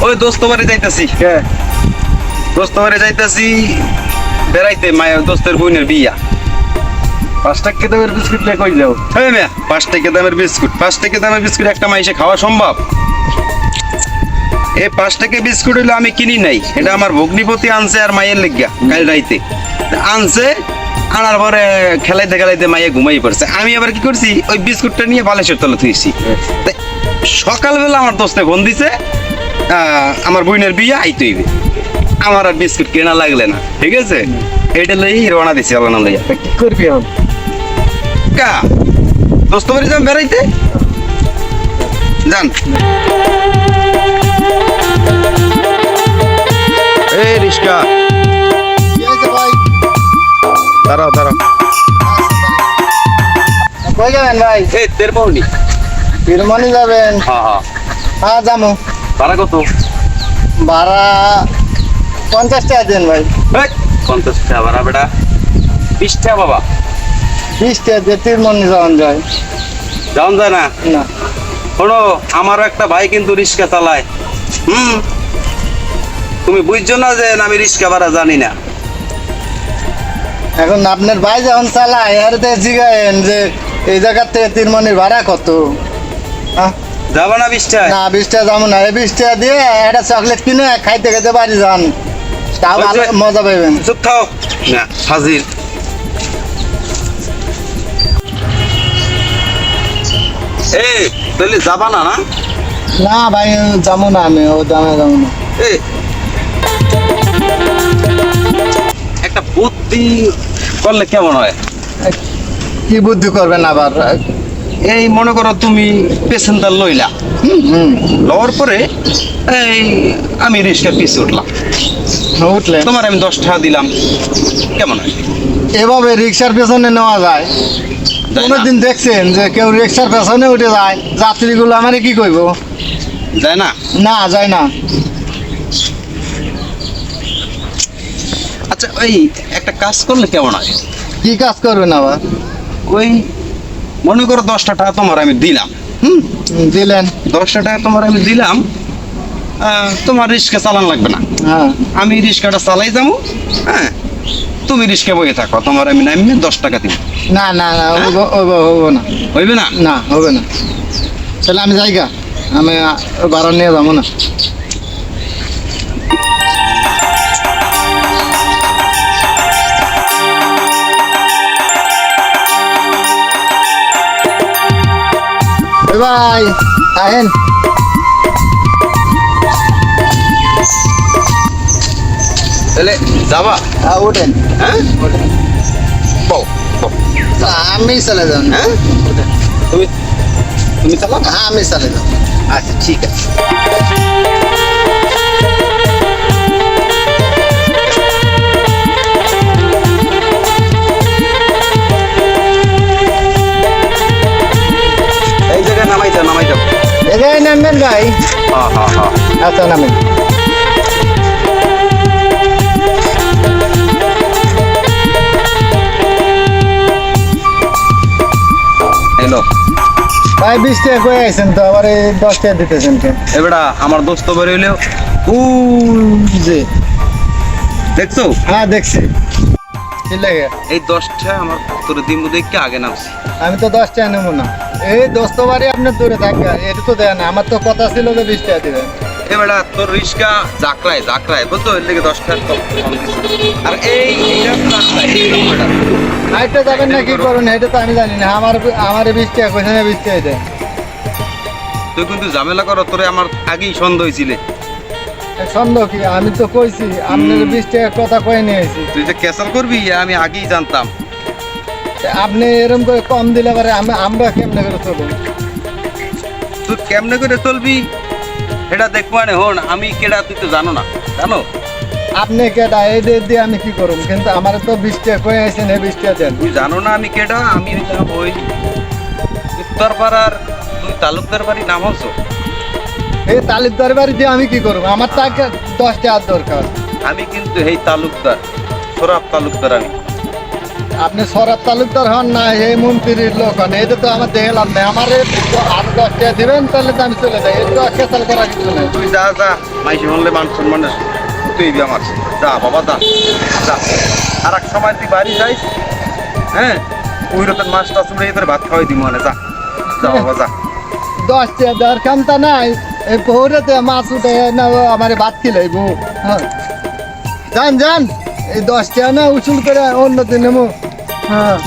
ওই দোস্ত বাড়ি যাইতাছি। দোস্ত বাড়ি যাইতাছি বেড়াইতে, মায়ের দোস্তের বোনের বিয়া। 5 টাকা দামের বিস্কুট নিয়ে কই যাও? 5 টাকা দামের বিস্কুট, 5 টাকা দামের বিস্কুট একটা মাইসে খাওয়া সম্ভব? এই 5 টাকা বিস্কুট হইলো আমি কিনি নাই, এটা আমার ভগ্নিপতি আনছে আর মায়ের লেগিয়া কাল রাইতে আনছে। আনার পরে খেলাইতে খেলাইতে মাইয়া ঘুমাই পড়ছে। আমি আবার কি করছি, ওই বিস্কুটটা নিয়ে বালিশের তলে থুইছি। সকালবেলা আমার দোস্তে ফোন দিছে, আমার বোনের বিয়ে আইতে হইবে। আমার আর বিস্কুট কেনা লাগলে না, ঠিক আছে? এটা লই রওনা দিছি আল্লাহ লইয়া। কি করবি এখন? কা দোস্ত বাড়ি যান বেড়াইতে, যান। এই রিস্কা, ভাই দাঁড়াও দাঁড়াও। কই যাবেন ভাই? এই তেরপৌনি। তিরমনি যাবেন? হ্যাঁ। হ্যাঁ যাবো। ভাড়া কত? ভাড়া 50 টাকা দেন ভাই। 50 টাকা ভাড়া বেটা? 20 টাকা বাবা। 20 টাকা দিয়ে তিরমনি যাওয়ান যায়? যাওন যায় না? না। শোনো, আমারও একটা ভাই কিন্তু রিক্সা চালায়। তুমি বুঝছো না যে আমি রিক্সা ভাড়া জানি না? এখন আপনার ভাই যখন চালায় এর জিগায়েন যে এই জায়গার থেকে তিরমনির ভাড়া কত? যাবো না 20 টাকা? না 20 টাকা যাবো না। এই 20 টাকা দিয়ে একটা চকলেট কিনে খাইতে খেতে বাড়ি যান, তাও ভালো মজা পাইবেন। চুপ খাও না হাজির। এই তাহলে যাবা না? না না ভাই যাবো না, আমি ও দামে যাবো না। এই একটা বুদ্ধি করলে কেমন হয়? কি বুদ্ধি করবেন আবার? এই মনে করো তুমি পেসেঞ্জার লইলা, লওয়ার পরে এই আমি রিক্সার পিছে উঠলাম, উঠলে তোমার আমি 10 টাকা দিলাম, কেমন হয়? এভাবে রিক্সার পেছনে নেওয়া যায়? যায় না? কোনোদিন দেখছেন যে কেউ রিক্সার পেছনে উঠে যায়? যাত্রীগুলো আমারে কি কইব? যায় না? না যায় না। আচ্ছা ওই একটা কাজ করলে কেমন হয়? কি কাজ করবেন আবার? ওই মনে করো 10 টাকা তোমার আমি দিলাম, দিলেন? 10 টাকা তোমার আমি দিলাম, তোমার রিক্সা চালান লাগবে না, হ্যাঁ আমি রিক্সাটা চালাই যাবো। হ্যাঁ, তুমি রিক্সা বয়ে থাকো, তোমার আমি নামিয়ে 10 টাকা দিব। না না না, হবো না। হইবে না? না হবে না। তাহলে আমি যাইগা, আমি ভাড়া নিয়ে যাবো না। ওই ভাই আহেন। তাহলে যাবা? উঠেন। হ্যাঁ, বউ, বউ। আমি চলে যান। হ্যাঁ, তুমি তুমি চালাও? হ্যাঁ আমি চলে যাব। আচ্ছা ঠিক আছে। এই জায়গায় নামাই দাও। এখানে নামবেন ভাই? হ্যাঁ। আচ্ছা নামেন। হ্যালো ভাই 20 টাকা কয়ে আইছেন তো, আবার এই 10 টাকা দিতেছেন কেন? এবারে আমার দোস্ত বের হইলেও জি দেখছো? হ্যাঁ দেখছি। কি লাগে? এই 10টা আমার তোর দিমু দেখে আগে নামছি। আমি তো 10 টাকা নেবো না। এই দোস্ত বাড়ি আপনার দূরে থাকবে, এটা তো দেয় না। আমার তো কথা ছিল যে 20 টাকা দিবেন। এবারে তোর রিক্সা জাকরায় বুঝছো, এর লেগে 10 টাকা কম দিছি। আর এইটা জাকরায়, এই রকমটা হাইটে যাবেন না কি করবেন এটা তো আমি জানি না। আমার 20 টাকা কইছে না, 20 টাকা দেয়। তুই কিন্তু ঝামেলা করো, তোরে আমার আগেই সন্দেহ হয়েছিলে। সন্দেহ কি? আমি তো কইছি আপনার 20 টাকা কথা কয়ে নিয়েছি। তুই যে ক্যাসাল করবি আমি আগেই জানতাম। আপনি এরকম করে কম দিলে পারে আমরা কেমনে করে চলবো? তুই কেমনে করে চলবি এটা দেখবো। মানে হন আমি কেডা তুই তো জানো না, জানো? আপনি কেডা এই দিয়ে আমি কি করব? কিন্তু আমার তো 20 টাকা কয়ে আইছেন, এই 20 টাকা দেন। তুই জানো না আমি কেডা? আমি হইলাম ওই উত্তরপাড়ার তুই তালুকদার বাড়ি নাম হচ্ছো। এই তালিবদার বাড়ি দিয়ে আমি কি করব? আমার টাকা 10 টাকা দরকার। আমি কিন্তু এই তালুকদার, সরাব তালুকদার। আমি আপনি সরাব তালুকদার হন না এই মন্ত্রীর লোক হন এটা তো আমার দেখে লাভ নেই আমার আরো 10 টাকা দিবেন তাহলে তো আমি চলে যাই এটা তো কেসাল করা কিছু নেই তুই যা যা মাইসি শুনলে মান সম্মানের তুই বি আমার যা বাবা যা যা আর এক সময় তুই বাড়ি যাইস হ্যাঁ ওই রকম মাছটা চুড়ে তোর ভাত খাওয়াই দিব মানে যা যা বাবা যা 10 টাকা দেওয়ার ক্ষমতা নাই এই পৌরেতে মাছ উঠে না আমার ভাত খিলাইব হ্যাঁ যান যান এই 10 টাকা না উসুল করে অন্য দিনে হ্যাঁ